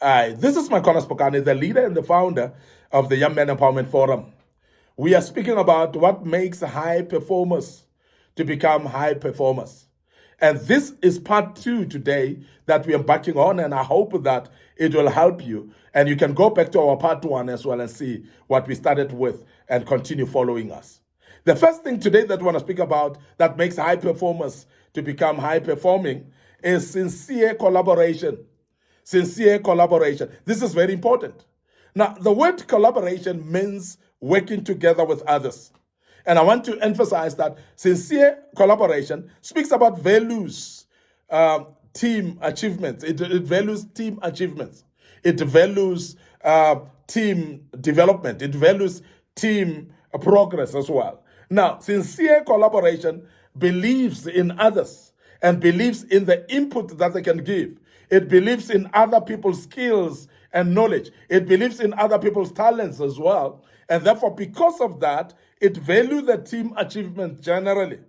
This is Micornus, Phokane, the leader and the founder of the Young Men Empowerment Forum. We are speaking about what makes high performers to become high performers. And this is part 2 today that we are embarking on, and I hope that it will help you. And you can go back to our part 1 as well and see what we started with and continue following us. The first thing today that we want to speak about that makes high performers to become high performing is sincere collaboration. Sincere collaboration. This is very important. Now, the word collaboration means working together with others. And I want to emphasize that sincere collaboration speaks about values, team achievements. It values team achievements. It values team development. It values team progress as well. Now, sincere collaboration believes in others and believes in the input that they can give. It believes in other people's skills and knowledge. It believes in other people's talents as well. And therefore, because of that, it values the team achievement generally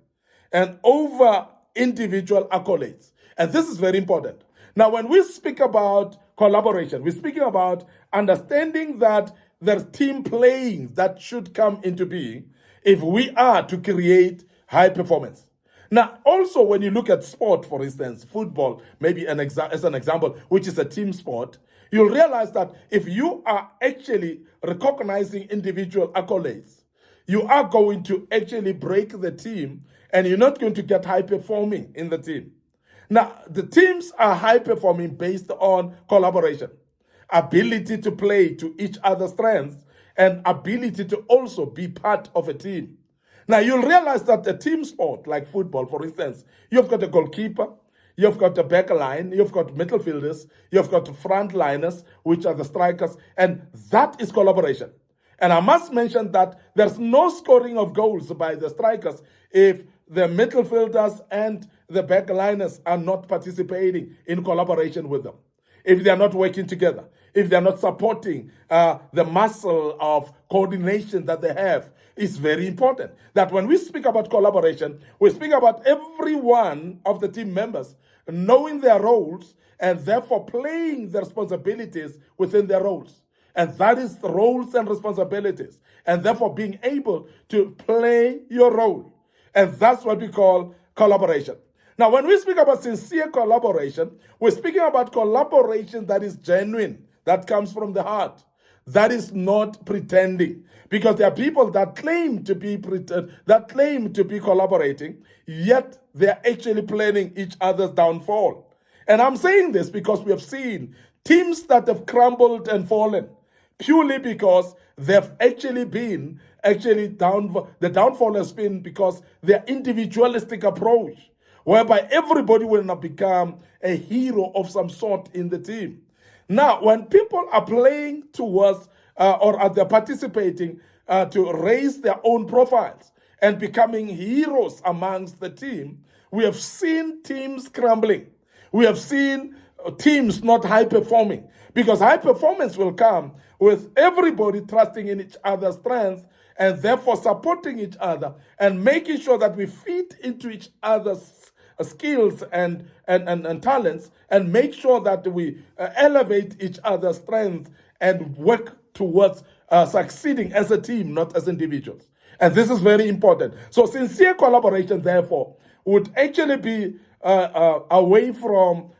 and over individual accolades. And this is very important. Now, when we speak about collaboration, we're speaking about understanding that there's team playing that should come into being if we are to create high performance. Now, also, when you look at sport, for instance, football, maybe as an example, which is a team sport, you'll realize that if you are actually recognizing individual accolades, you are going to actually break the team and you're not going to get high performing in the team. Now, the teams are high performing based on collaboration, ability to play to each other's strengths, and ability to also be part of a team. Now, you'll realize that a team sport like football, for instance, you've got a goalkeeper, you've got a back line, you've got midfielders, you've got frontliners, which are the strikers, and that is collaboration. And I must mention that there's no scoring of goals by the strikers if the midfielders and the backliners are not participating in collaboration with them, if they are not working together, if they are not supporting the muscle of coordination that they have. It's very important that when we speak about collaboration, we speak about every one of the team members knowing their roles and therefore playing their responsibilities within their roles. And that is the roles and responsibilities. And therefore being able to play your role. And that's what we call collaboration. Now, when we speak about sincere collaboration, we're speaking about collaboration that is genuine, that comes from the heart, that is not pretending. Because there are people that claim to be collaborating, yet they're actually planning each other's downfall. And I'm saying this because we have seen teams that have crumbled and fallen purely because they've actually been down. The downfall has been because their individualistic approach, whereby everybody will not become a hero of some sort in the team. Now, when people are playing towards or are they participating to raise their own profiles and becoming heroes amongst the team, we have seen teams crumbling. We have seen teams not high performing, because high performance will come with everybody trusting in each other's strengths and therefore supporting each other and making sure that we feed into each other's skills and talents and make sure that we elevate each other's strengths and work towards succeeding as a team, not as individuals. And this is very important. So sincere collaboration, therefore, would actually be away from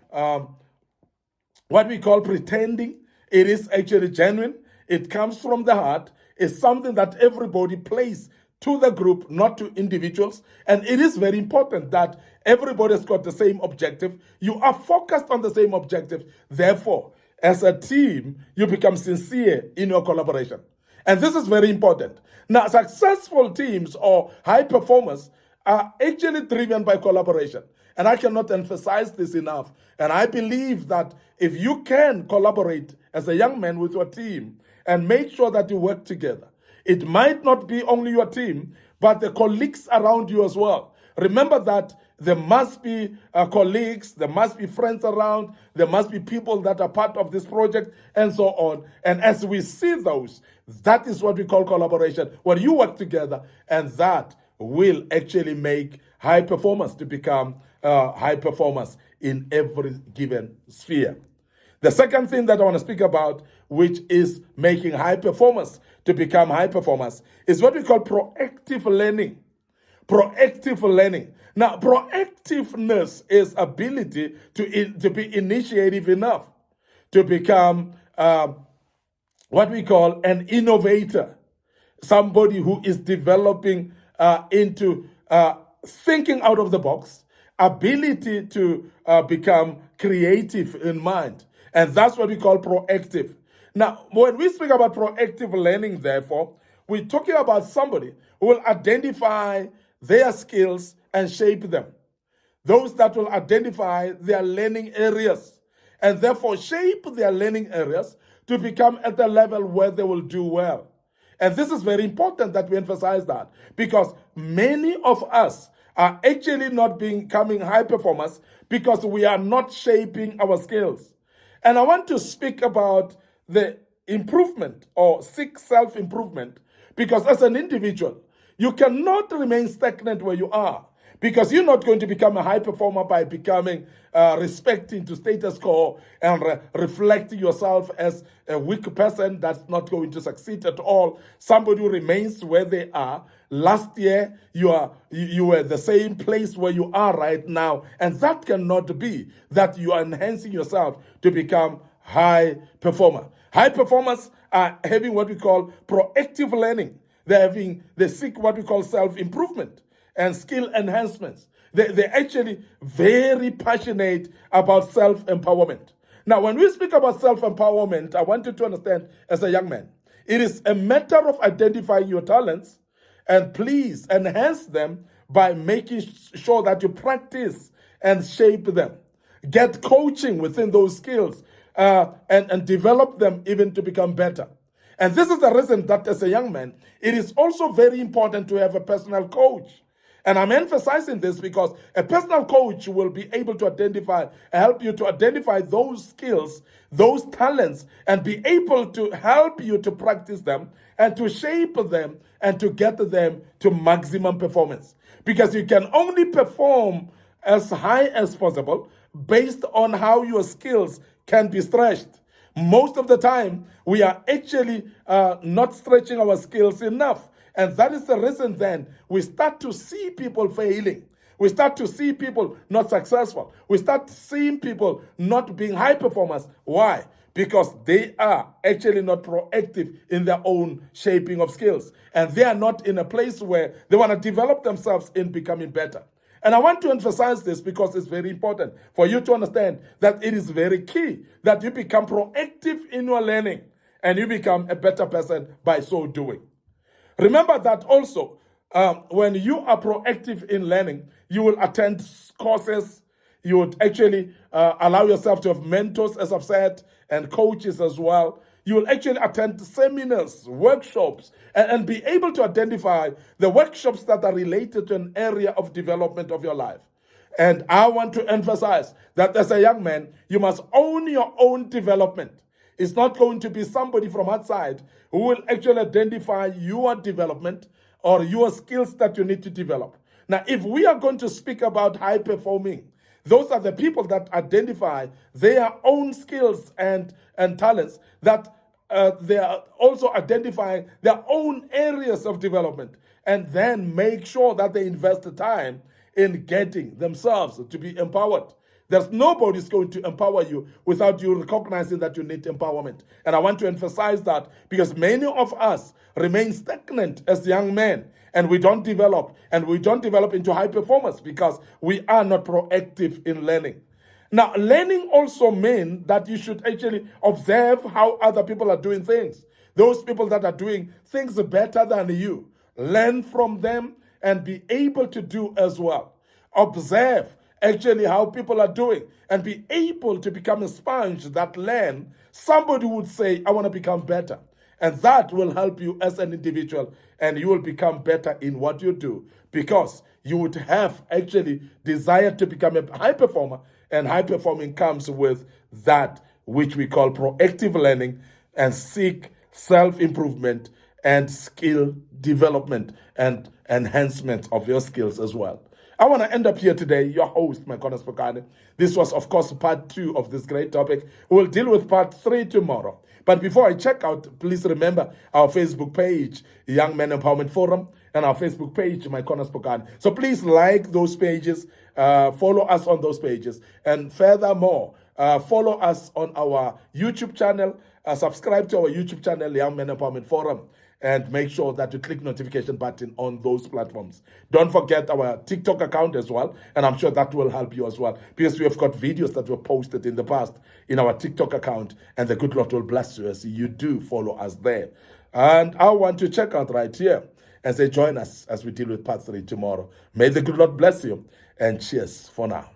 what we call pretending. It is actually genuine. It comes from the heart. It's something that everybody plays to the group, not to individuals. And it is very important that everybody's got the same objective. You are focused on the same objective. Therefore, as a team, you become sincere in your collaboration. And this is very important. Now, successful teams or high performers are actually driven by collaboration. And I cannot emphasize this enough. And I believe that if you can collaborate as a young man with your team and make sure that you work together, it might not be only your team, but the colleagues around you as well. Remember that there must be colleagues, there must be friends around, there must be people that are part of this project, and so on. And as we see those, that is what we call collaboration, where you work together, and that will actually make high performance to become high performance in every given sphere. The second thing that I want to speak about, which is making high performers to become high performers, is what we call proactive learning. Proactive learning. Now, proactiveness is ability to be initiative enough to become what we call an innovator, somebody who is developing into thinking out of the box, ability to become creative in mind. And that's what we call proactive. Now, when we speak about proactive learning, therefore, we're talking about somebody who will identify their skills and shape them. Those that will identify their learning areas and therefore shape their learning areas to become at the level where they will do well. And this is very important that we emphasize that, because many of us are actually not becoming high performers because we are not shaping our skills. And I want to speak about the improvement or seek self-improvement, because as an individual, you cannot remain stagnant where you are, because you're not going to become a high performer by becoming respecting to status quo and reflecting yourself as a weak person that's not going to succeed at all. Somebody who remains where they are. Last year, you were at the same place where you are right now, and that cannot be that you are enhancing yourself to become high performer. High performers are having what we call proactive learning. They seek what we call self-improvement and skill enhancements. They're actually very passionate about self-empowerment. Now, when we speak about self-empowerment, I want you to understand, as a young man, it is a matter of identifying your talents and please enhance them by making sure that you practice and shape them. Get coaching within those skills and develop them even to become better. And this is the reason that as a young man, it is also very important to have a personal coach. And I'm emphasizing this because a personal coach will be able to help you to identify those skills, those talents, and be able to help you to practice them and to shape them and to get them to maximum performance. Because you can only perform as high as possible based on how your skills can be stretched. Most of the time, we are actually not stretching our skills enough. And that is the reason then we start to see people failing. We start to see people not successful. We start seeing people not being high performers. Why? Because they are actually not proactive in their own shaping of skills. And they are not in a place where they want to develop themselves in becoming better. And I want to emphasize this because it's very important for you to understand that it is very key that you become proactive in your learning and you become a better person by so doing. Remember that also, when you are proactive in learning, you will attend courses, you would actually allow yourself to have mentors, as I've said, and coaches as well. You will actually attend seminars, workshops, and be able to identify the workshops that are related to an area of development of your life. And I want to emphasize that as a young man, you must own your own development. It's not going to be somebody from outside who will actually identify your development or your skills that you need to develop. Now, if we are going to speak about high performing, those are the people that identify their own skills and talents, that they are also identifying their own areas of development, and then make sure that they invest the time in getting themselves to be empowered. There's nobody's going to empower you without you recognizing that you need empowerment. And I want to emphasize that because many of us remain stagnant as young men, and we don't develop into high performers because we are not proactive in learning. Now, learning also means that you should actually observe how other people are doing things. Those people that are doing things better than you, learn from them and be able to do as well. Observe actually how people are doing and be able to become a sponge that learn. Somebody would say, I want to become better. And that will help you as an individual, and you will become better in what you do because you would have actually desired to become a high performer, and high performing comes with that which we call proactive learning and seek self-improvement and skill development and enhancement of your skills as well. I want to end up here today, your host, Micornus Phokane. This was, of course, part 2 of this great topic. We'll deal with part 3 tomorrow. But before I check out, please remember our Facebook page, Young Men Empowerment Forum, and our Facebook page, Micornus Phokane. So please like those pages, follow us on those pages, and furthermore, follow us on our YouTube channel, subscribe to our YouTube channel, Young Men Empowerment Forum, and make sure that you click notification button on those platforms. Don't forget our TikTok account as well, and I'm sure that will help you as well, because we have got videos that were posted in the past in our TikTok account, and the good Lord will bless you as you do follow us there. And I want to check out right here and say join us as we deal with part 3 tomorrow. May the good Lord bless you, and cheers for now.